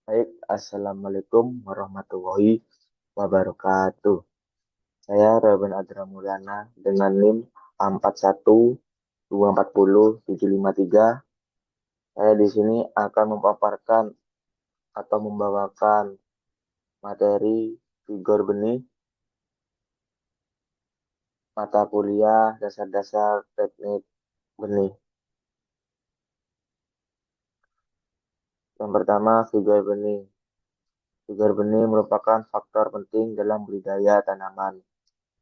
Baik, Assalamualaikum warahmatullahi wabarakatuh. Saya Raben Adra Maulana dengan NIM 41240753. Saya di sini akan memaparkan atau membawakan materi figur benih, mata kuliah, dasar-dasar teknik benih. Yang pertama, figur benih. Figur benih merupakan faktor penting dalam budidaya tanaman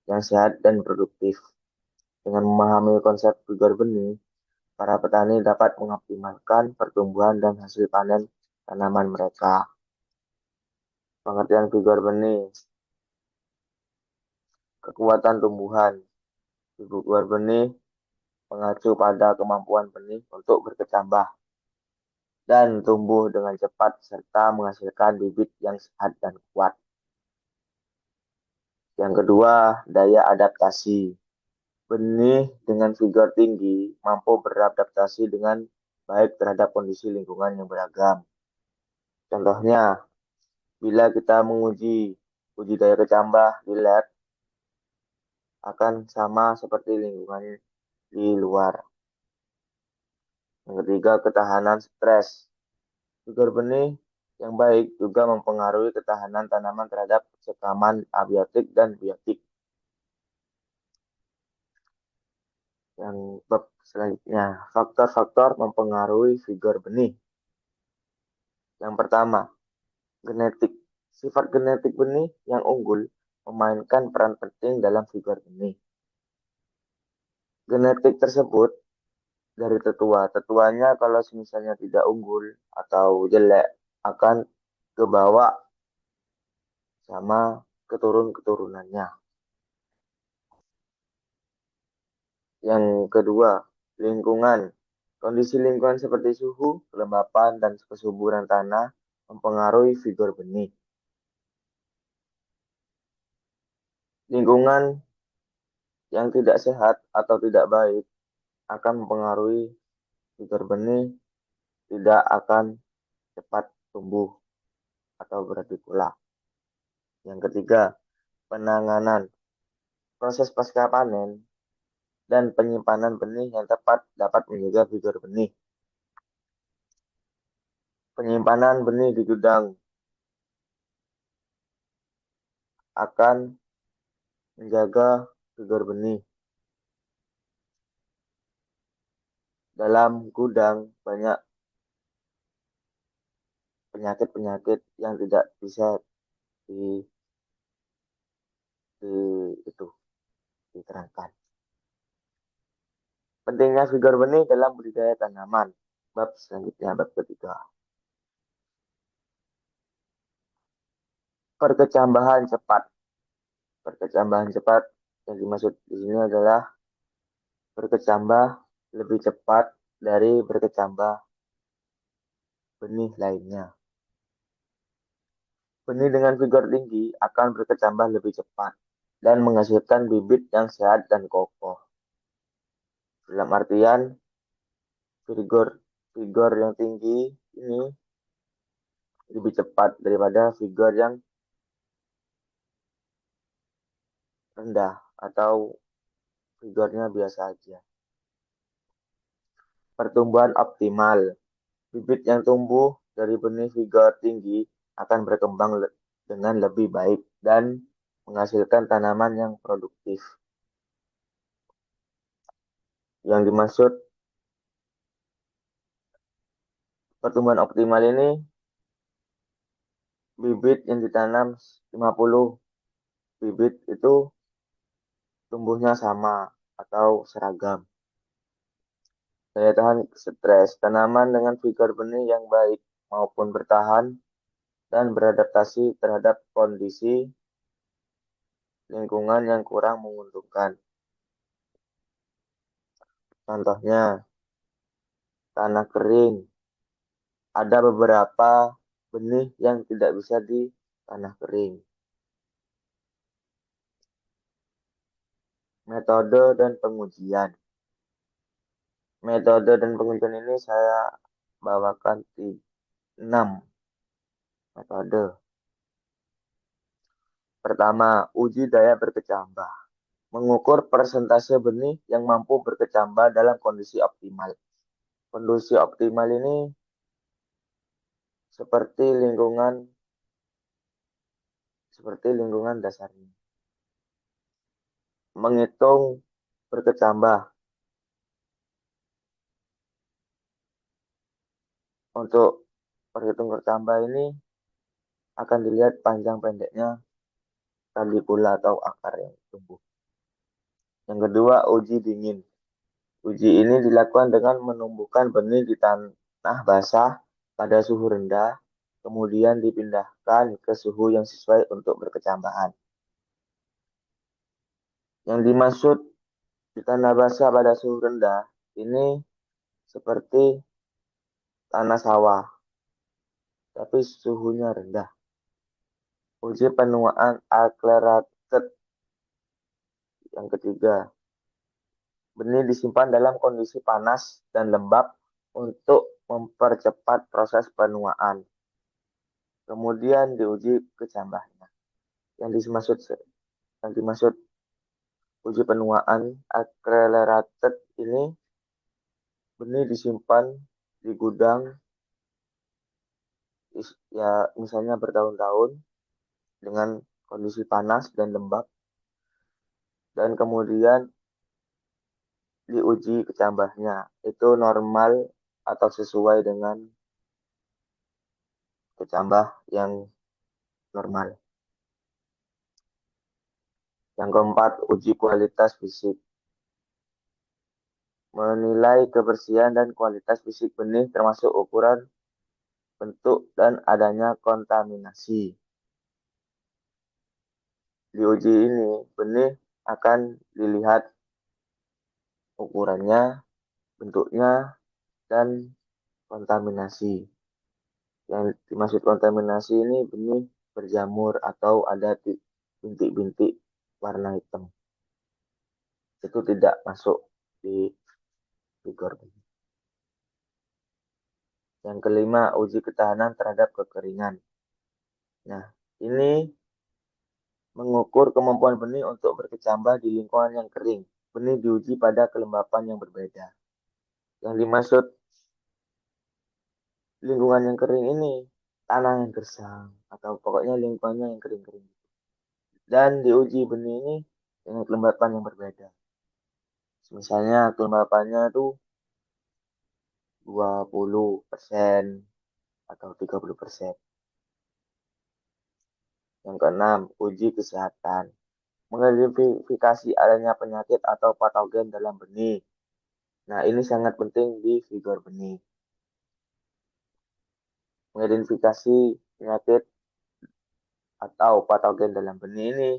yang sehat dan produktif. Dengan memahami konsep figur benih, para petani dapat mengoptimalkan pertumbuhan dan hasil panen tanaman mereka. Pengertian figur benih, kekuatan tumbuhan. Figur benih mengacu pada kemampuan benih untuk berkecambah dan tumbuh dengan cepat serta menghasilkan bibit yang sehat dan kuat. Yang kedua, daya adaptasi. Benih dengan figur tinggi mampu beradaptasi dengan baik terhadap kondisi lingkungan yang beragam. Contohnya, bila kita menguji uji daya kecambah di lab akan sama seperti lingkungan di luar. Yang ketiga, ketahanan stres. Figur benih yang baik juga mempengaruhi ketahanan tanaman terhadap sekaman abiotik dan biotik. Yang bab selanjutnya, faktor-faktor mempengaruhi figur benih. Yang pertama, genetik. Sifat genetik benih yang unggul memainkan peran penting dalam figur benih. Genetik tersebut dari tetua. Tetuanya kalau misalnya tidak unggul atau jelek akan kebawa sama keturun-keturunannya. Yang kedua, lingkungan. Kondisi lingkungan seperti suhu, kelembapan, dan kesuburan tanah mempengaruhi figur benih. Lingkungan yang tidak sehat atau tidak baik akan mempengaruhi figur benih, tidak akan cepat tumbuh atau beradikulah. Yang ketiga, penanganan. Proses pasca panen dan penyimpanan benih yang tepat dapat menjaga figur benih. Penyimpanan benih di gudang akan menjaga figur benih. Dalam gudang banyak penyakit-penyakit yang tidak bisa di, di itu diterangkan. Pentingnya figur benih dalam budidaya tanaman. Bab selanjutnya, bab ketiga. Perkecambahan cepat. Perkecambahan cepat yang dimaksud di sini adalah berkecambah lebih cepat dari berkecambah benih lainnya. Benih dengan figur tinggi akan berkecambah lebih cepat dan menghasilkan bibit yang sehat dan kokoh. Dalam artian, figur figur yang tinggi ini lebih cepat daripada figur yang rendah atau figurnya biasa aja. Pertumbuhan optimal. Bibit yang tumbuh dari benih figur tinggi akan berkembang dengan lebih baik dan menghasilkan tanaman yang produktif. Yang dimaksud pertumbuhan optimal ini bibit yang ditanam 50 bibit itu tumbuhnya sama atau seragam. Daya tahan stres. Tanaman dengan figur benih yang baik maupun bertahan dan beradaptasi terhadap kondisi lingkungan yang kurang menguntungkan. Contohnya, tanah kering. Ada beberapa benih yang tidak bisa di tanah kering. Metode dan pengujian. Metode dan pengujian ini saya bawakan 6. metode. Pertama, uji daya berkecambah. Mengukur persentase benih yang mampu berkecambah dalam kondisi optimal. Kondisi optimal ini seperti lingkungan dasarnya. Menghitung berkecambah. Untuk perhitung berkecambah ini akan dilihat panjang pendeknya tali pula atau akar yang tumbuh. Yang kedua, uji dingin. Uji ini dilakukan dengan menumbuhkan benih di tanah basah pada suhu rendah, kemudian dipindahkan ke suhu yang sesuai untuk berkecambahan. Yang dimaksud di tanah basah pada suhu rendah ini seperti tanah sawah, tapi suhunya rendah. Uji penuaan accelerated. Yang ketiga, benih disimpan dalam kondisi panas dan lembab untuk mempercepat proses penuaan. Kemudian diuji kecambahnya. Yang dimaksud uji penuaan accelerated ini benih disimpan di gudang ya misalnya bertahun-tahun dengan kondisi panas dan lembab dan kemudian diuji kecambahnya itu normal atau sesuai dengan kecambah yang normal. Yang keempat, uji kualitas fisik. Menilai kebersihan dan kualitas fisik benih termasuk ukuran, bentuk, dan adanya kontaminasi. Di uji ini, benih akan dilihat ukurannya, bentuknya, dan kontaminasi. Yang dimaksud kontaminasi ini benih berjamur atau ada bintik-bintik warna hitam. Itu tidak masuk di vigor benih. Yang kelima, uji ketahanan terhadap kekeringan. Nah, ini mengukur kemampuan benih untuk berkecambah di lingkungan yang kering. Benih diuji pada kelembapan yang berbeda. Yang dimaksud lingkungan yang kering ini tanah yang gersang atau pokoknya lingkungannya yang kering-kering. Dan diuji benih ini dengan kelembapan yang berbeda. Misalnya kelembapannya itu 20% atau 30%. Yang keenam, uji kesehatan. Mengidentifikasi adanya penyakit atau patogen dalam benih. Nah, ini sangat penting di vigor benih. Mengidentifikasi penyakit atau patogen dalam benih ini,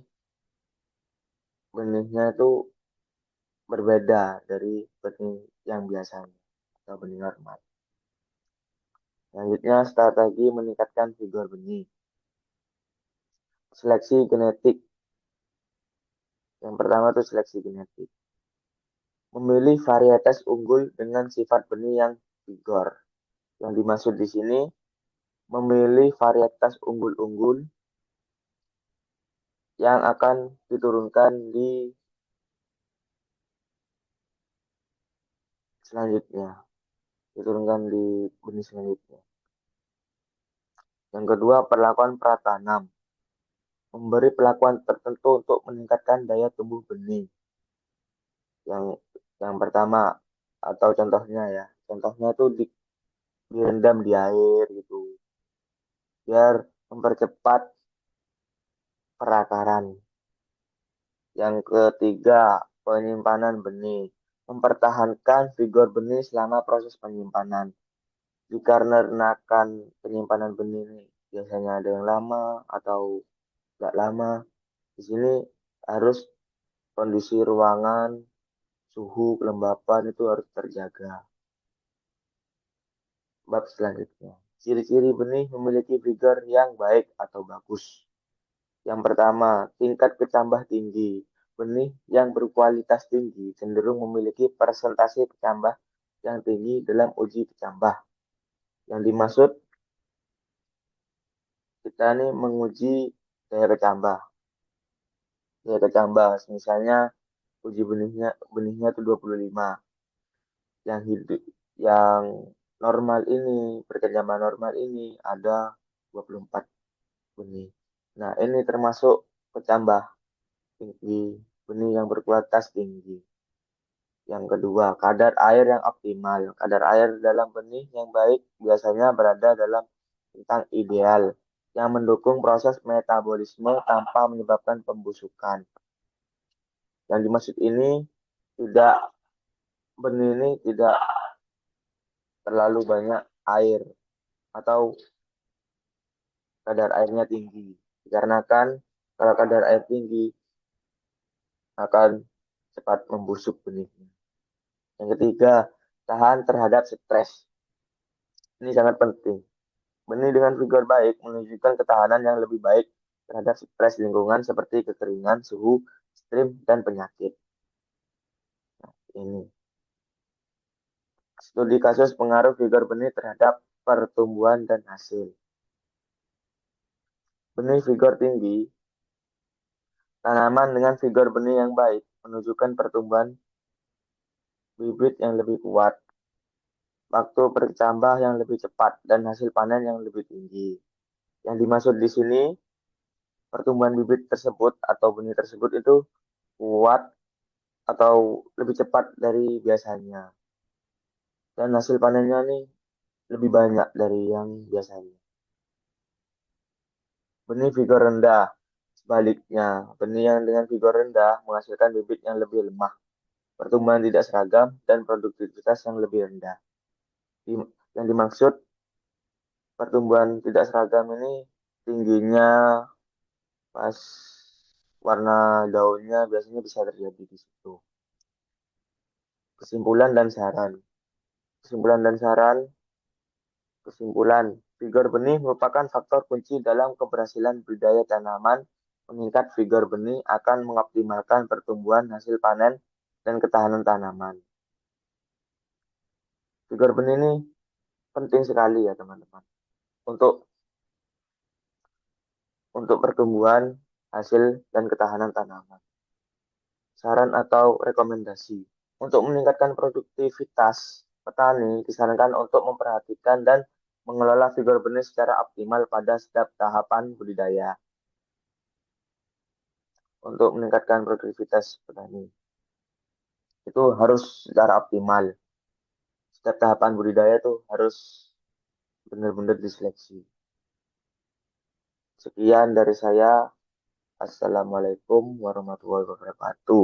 benihnya itu berbeda dari benih yang biasanya atau benih normal. Selanjutnya, strategi meningkatkan vigor benih. Seleksi genetik. Yang pertama itu seleksi genetik. Memilih varietas unggul dengan sifat benih yang vigor. Yang dimaksud di sini, memilih varietas unggul-unggul yang akan diturunkan di selanjutnya. Diturunkan di benih selanjutnya. Yang kedua, perlakuan pratanam. Memberi perlakuan tertentu untuk meningkatkan daya tumbuh benih. Yang pertama atau contohnya ya, contohnya itu direndam di air gitu, biar mempercepat perakaran. Yang ketiga, penyimpanan benih. Mempertahankan vigor benih selama proses penyimpanan. Dikarenakan penyimpanan benih ini biasanya ada yang lama atau tidak lama, di sini harus kondisi ruangan, suhu, kelembapan itu harus terjaga. Bab selanjutnya. Ciri-ciri benih memiliki vigor yang baik atau bagus. Yang pertama, tingkat kecambah tinggi. Benih yang berkualitas tinggi cenderung memiliki persentase kecambah yang tinggi dalam uji kecambah. Yang dimaksud kita nih menguji daya kecambah. Daya kecambah, misalnya uji benihnya itu 25. Yang hidup, yang normal ini, berkecambah normal ini ada 24 benih. Nah, ini termasuk kecambah tinggi, benih yang berkualitas tinggi. Yang kedua, kadar air yang optimal. Kadar air dalam benih yang baik biasanya berada dalam bentang ideal yang mendukung proses metabolisme tanpa menyebabkan pembusukan. Yang dimaksud ini tidak benih ini tidak terlalu banyak air atau kadar airnya tinggi. Dikarenakan kalau kadar air tinggi akan cepat membusuk benihnya. Yang ketiga, tahan terhadap stres. Ini sangat penting. Benih dengan vigor baik menunjukkan ketahanan yang lebih baik terhadap stres lingkungan seperti kekeringan, suhu, ekstrim, dan penyakit. Nah, ini studi kasus pengaruh vigor benih terhadap pertumbuhan dan hasil. Benih vigor tinggi, tanaman dengan vigor benih yang baik menunjukkan pertumbuhan bibit yang lebih kuat, waktu bercambah yang lebih cepat, dan hasil panen yang lebih tinggi. Yang dimaksud di sini, pertumbuhan bibit tersebut atau benih tersebut itu kuat atau lebih cepat dari biasanya. Dan hasil panennya nih lebih banyak dari yang biasanya. Benih vigor rendah, sebaliknya, benih yang dengan vigor rendah menghasilkan bibit yang lebih lemah, pertumbuhan tidak seragam, dan produktivitas yang lebih rendah. Yang dimaksud pertumbuhan tidak seragam ini tingginya pas warna daunnya biasanya bisa terjadi di situ. Kesimpulan dan saran. Kesimpulan dan saran. Kesimpulan, vigor benih merupakan faktor kunci dalam keberhasilan budidaya tanaman. Meningkat vigor benih akan mengoptimalkan pertumbuhan, hasil panen, dan ketahanan tanaman. Vigor benih ini penting sekali ya teman-teman. Untuk untuk pertumbuhan, hasil, dan ketahanan tanaman. Saran atau rekomendasi. Untuk meningkatkan produktivitas, petani disarankan untuk memperhatikan dan mengelola vigor benih secara optimal pada setiap tahapan budidaya. Untuk meningkatkan produktivitas petani, itu harus secara optimal. Setiap tahapan budidaya itu harus benar-benar diseleksi. Sekian dari saya. Assalamualaikum warahmatullahi wabarakatuh.